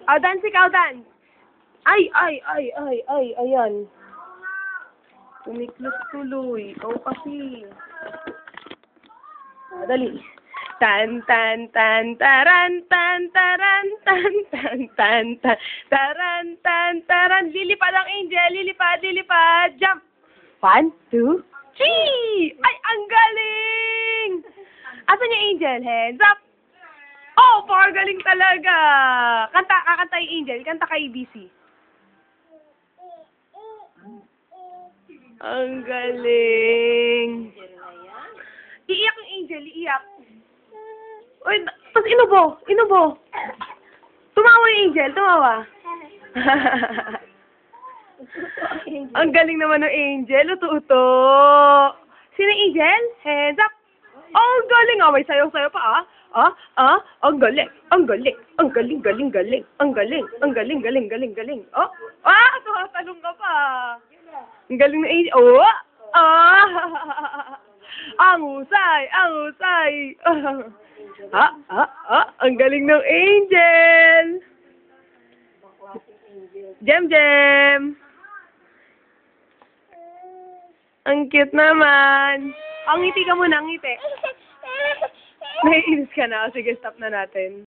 Oh, dance ikaw, dance. Ay, ayan. Tumiklop tuloy. Ikaw kasi. Dali. Tan tan tan taran tan taran tan tan tan tan taran tan taran. Lilipad ang angel, lilipad, jump. 1, 2, 3. Ay, ang galing! Asan yung angel? Hands up. Oh, galing talaga. Kakanta yung angel. Kanta ka ABC. Ang galing. Iiyak yung angel, iiyak. Uy, tapos inubo. Tumawa yung angel, tumawa. Ang galing naman ng angel, uto-uto. Sino yung angel? Hands up. Oh, ang galing. May sayaw-sayaw pa, ang galing. Ang galing. Ang galing. Oh, tumatalong ka pa. Ang galing ng angel. Oh, ang husay. Ang galing ng angel. Jem. Ang cute naman. Ang ngiti ka muna, ngiti. Naiinis ka na. Sige, stop na natin.